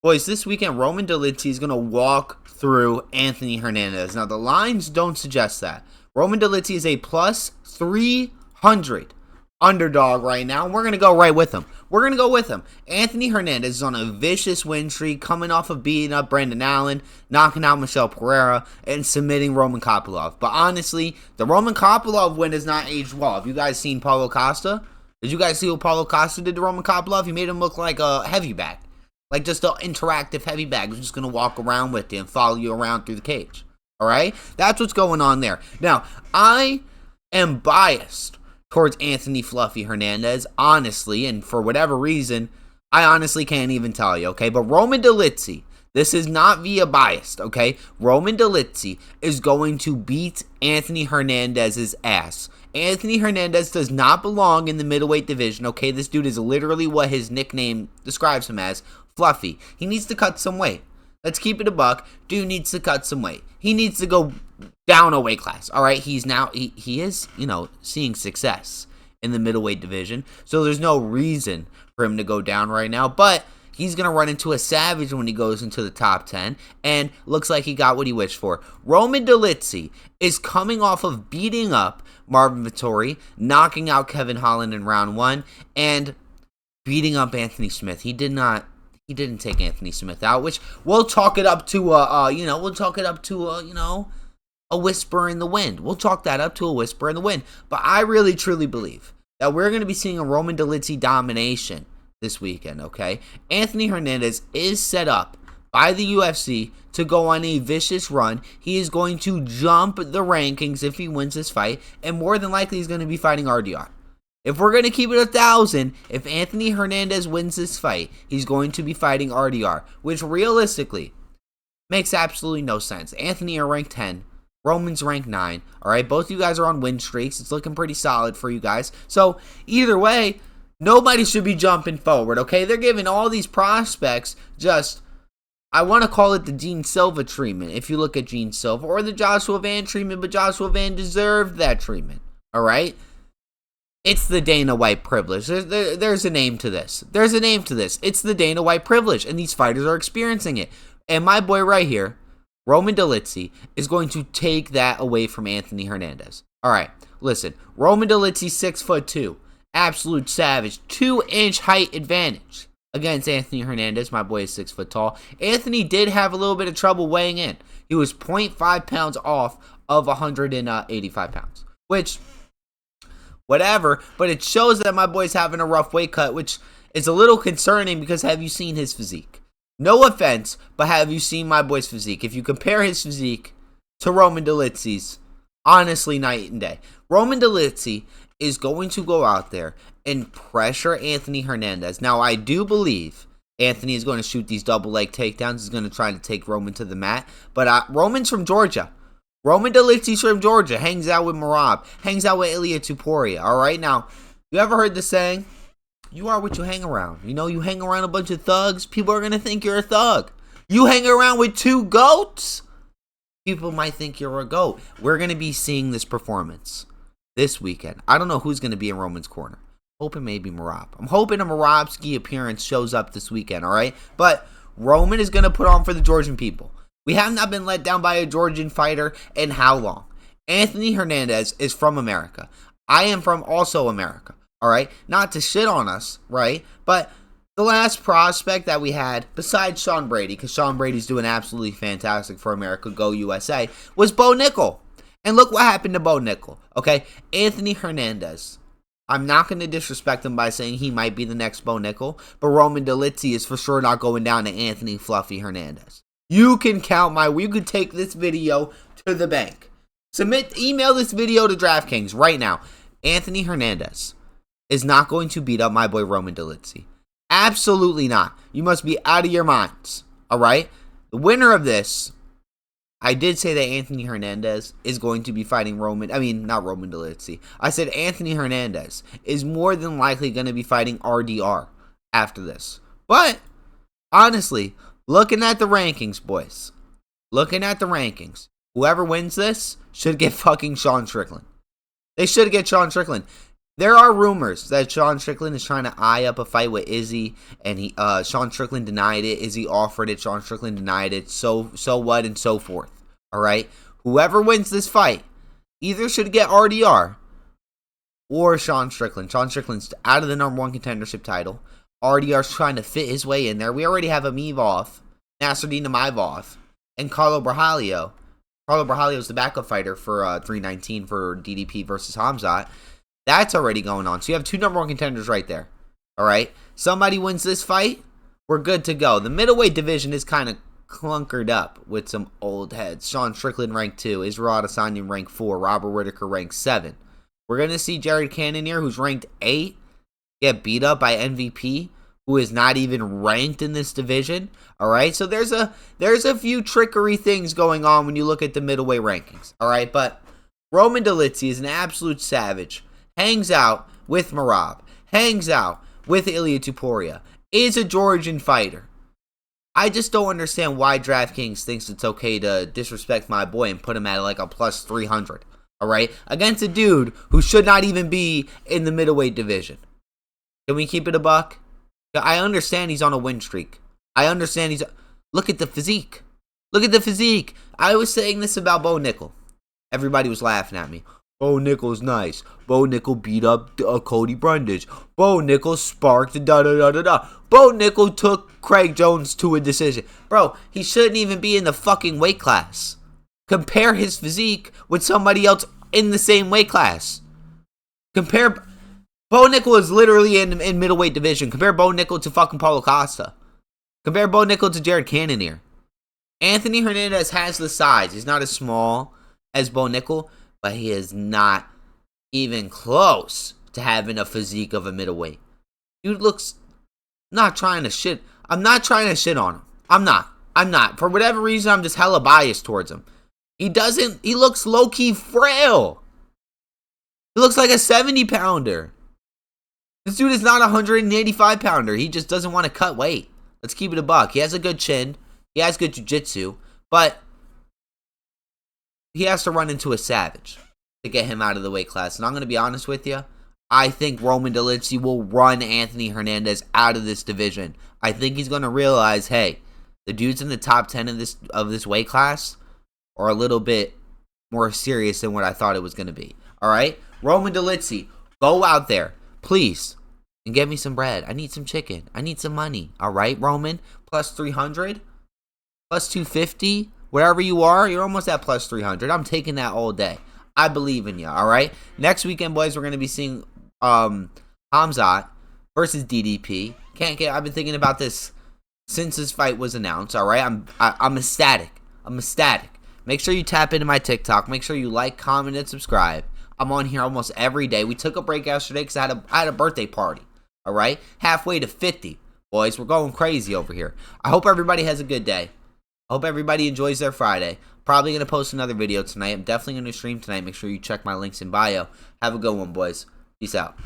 Boys, this weekend, Roman Dolidze is going to walk through Anthony Hernandez. Now, the lines don't suggest that. Roman Dolidze is a plus 300 underdog right now, and we're going to go right with him. We're going to go with him. Anthony Hernandez is on a vicious win streak, coming off of beating up Brendan Allen, knocking out Michel Pereira, and submitting Roman Kopylov. But honestly, the Roman Kopylov win has not aged well. Have you guys seen Paulo Costa? Did you guys see what Paulo Costa did to Roman Kopylov? He made him look like a heavy bag. Like just an interactive heavy bag who's just going to walk around with you and follow you around through the cage. All right? That's what's going on there. Now, I am biased towards Anthony Fluffy Hernandez, honestly, and for whatever reason, I honestly can't even tell you, okay? But Roman Dolidze, this is not via biased, okay? Roman Dolidze is going to beat Anthony Hernandez's ass. Anthony Hernandez does not belong in the middleweight division, okay? This dude is literally what his nickname describes him as, Fluffy. He needs to cut some weight. Let's keep it a buck. Dude needs to cut some weight. He needs to go down a weight class, all right? He is, seeing success in the middleweight division, so there's no reason for him to go down right now, but he's going to run into a savage when he goes into the top 10, and looks like he got what he wished for. Roman Dolidze is coming off of beating up Marvin Vettori, knocking out Kevin Holland in round 1, and beating up Anthony Smith. He didn't take Anthony Smith out, which we'll chalk it up to a whisper in the wind. We'll chalk that up to a whisper in the wind. But I really, truly believe that we're going to be seeing a Roman Dolidze domination this weekend, okay? Anthony Hernandez is set up by the UFC to go on a vicious run. He is going to jump the rankings if he wins this fight, and more than likely he's going to be fighting RDR. If we're going to keep it 1,000, if Anthony Hernandez wins this fight, he's going to be fighting RDR, which realistically makes absolutely no sense. Anthony are ranked 10. Roman's ranked 9. All right, both of you guys are on win streaks. It's looking pretty solid for you guys. So either way, nobody should be jumping forward, okay? They're giving all these prospects just, I want to call it the Gene Silva treatment, if you look at Gene Silva, or the Joshua Van treatment, but Joshua Van deserved that treatment, all right? It's the Dana White privilege. There's a name to this. There's a name to this. It's the Dana White privilege, and these fighters are experiencing it. And my boy right here, Roman Dolidze, is going to take that away from Anthony Hernandez. All right, listen. Roman Dolidze, 6'2", absolute savage, 2-inch height advantage against Anthony Hernandez. My boy is 6 foot tall. Anthony did have a little bit of trouble weighing in. He was 0.5 pounds off of 185 pounds, which, whatever, but it shows that my boy's having a rough weight cut, which is a little concerning because have you seen his physique? No offense, but have you seen my boy's physique? If you compare his physique to Roman Dolidze's, honestly, night and day. Roman Dolidze is going to go out there and pressure Anthony Hernandez. Now, I do believe Anthony is going to shoot these double leg takedowns. He's going to try to take Roman to the mat, but Roman's from Georgia. Roman Dolidze from Georgia, hangs out with Merab, hangs out with Ilia Topuria, all right? Now, you ever heard the saying, you are what you hang around? You know, you hang around a bunch of thugs, people are going to think you're a thug. You hang around with 2 goats, people might think you're a goat. We're going to be seeing this performance this weekend. I don't know who's going to be in Roman's corner. Hoping maybe Merab. I'm hoping a Merabski appearance shows up this weekend, all right? But Roman is going to put on for the Georgian people. We have not been let down by a Georgian fighter in how long? Anthony Hernandez is from America. I am from also America, all right? Not to shit on us, right? But the last prospect that we had, besides Sean Brady, because Sean Brady's doing absolutely fantastic for America, go USA, was Bo Nickel. And look what happened to Bo Nickel, okay? Anthony Hernandez. I'm not going to disrespect him by saying he might be the next Bo Nickel, but Roman Dolidze is for sure not going down to Anthony Fluffy Hernandez. You can you could take this video to the bank. Email this video to DraftKings right now. Anthony Hernandez is not going to beat up my boy Roman Dolidze. Absolutely not. You must be out of your minds. All right? The winner of this, I did say that Anthony Hernandez is going to be fighting not Roman Dolidze. I said Anthony Hernandez is more than likely going to be fighting RDR after this. But, honestly, looking at the rankings, boys. Looking at the rankings. Whoever wins this should get fucking Sean Strickland. They should get Sean Strickland. There are rumors that Sean Strickland is trying to eye up a fight with Izzy, and Sean Strickland denied it. Izzy offered it. Sean Strickland denied it. So what, and so forth. All right? Whoever wins this fight either should get RDR or Sean Strickland. Sean Strickland's out of the #1 contendership title. RDR's trying to fit his way in there. We already have Amivov, Nasruddin Imavov, and Carlo Brahalio. Carlo Brahalio is the backup fighter for 319 for DDP versus Hamzat. That's already going on. So you have two #1 contenders right there. All right? Somebody wins this fight, we're good to go. The middleweight division is kind of clunkered up with some old heads. Sean Strickland ranked 2, Israel Adesanya ranked 4, Robert Whittaker ranked 7. We're going to see Jared Cannonier, who's ranked 8, get beat up by MVP, who is not even ranked in this division. All right? So there's a few trickery things going on when you look at the middleweight rankings. All right? But Roman Dolidze is an absolute savage. Hangs out with Merab, hangs out with Ilya Tuporia, is a Georgian fighter. I just don't understand why DraftKings thinks it's okay to disrespect my boy and put him at like a plus 300, all right? Against a dude who should not even be in the middleweight division. Can we keep it a buck? I understand he's on a win streak. I understand look at the physique. Look at the physique. I was saying this about Bo Nickel. Everybody was laughing at me. Bo Nickel's nice. Bo Nickel beat up Cody Brundage. Bo Nickel sparked da-da-da-da-da. Bo Nickel took Craig Jones to a decision. Bro, he shouldn't even be in the fucking weight class. Compare his physique with somebody else in the same weight class. Bo Nickel is literally in middleweight division. Compare Bo Nickel to fucking Paulo Costa. Compare Bo Nickel to Jared Cannonier. Anthony Hernandez has the size. He's not as small as Bo Nickel, but he is not even close to having a physique of a middleweight. Dude looks not trying to shit. I'm not trying to shit on him. I'm not. For whatever reason, I'm just hella biased towards him. He looks low-key frail. He looks like a 70-pounder. This dude is not a 185-pounder. He just doesn't want to cut weight. Let's keep it a buck. He has a good chin. He has good jiu-jitsu. But he has to run into a savage to get him out of the weight class. And I'm going to be honest with you. I think Roman Dolidze will run Anthony Hernandez out of this division. I think he's going to realize, hey, the dudes in the top 10 of this weight class are a little bit more serious than what I thought it was going to be. All right? Roman Dolidze, go out there, please, and get me some bread. I need some chicken. I need some money. All right, Roman? Plus 300? Plus 250? Wherever you are, you're almost at plus 300. I'm taking that all day. I believe in you, all right? Next weekend, boys, we're going to be seeing Hamzat versus DDP. I've been thinking about this since this fight was announced, all right? I'm ecstatic. I'm ecstatic. Make sure you tap into my TikTok. Make sure you like, comment, and subscribe. I'm on here almost every day. We took a break yesterday because I had a birthday party, all right? Halfway to 50, boys. We're going crazy over here. I hope everybody has a good day. I hope everybody enjoys their Friday. Probably going to post another video tonight. I'm definitely going to stream tonight. Make sure you check my links in bio. Have a good one, boys. Peace out.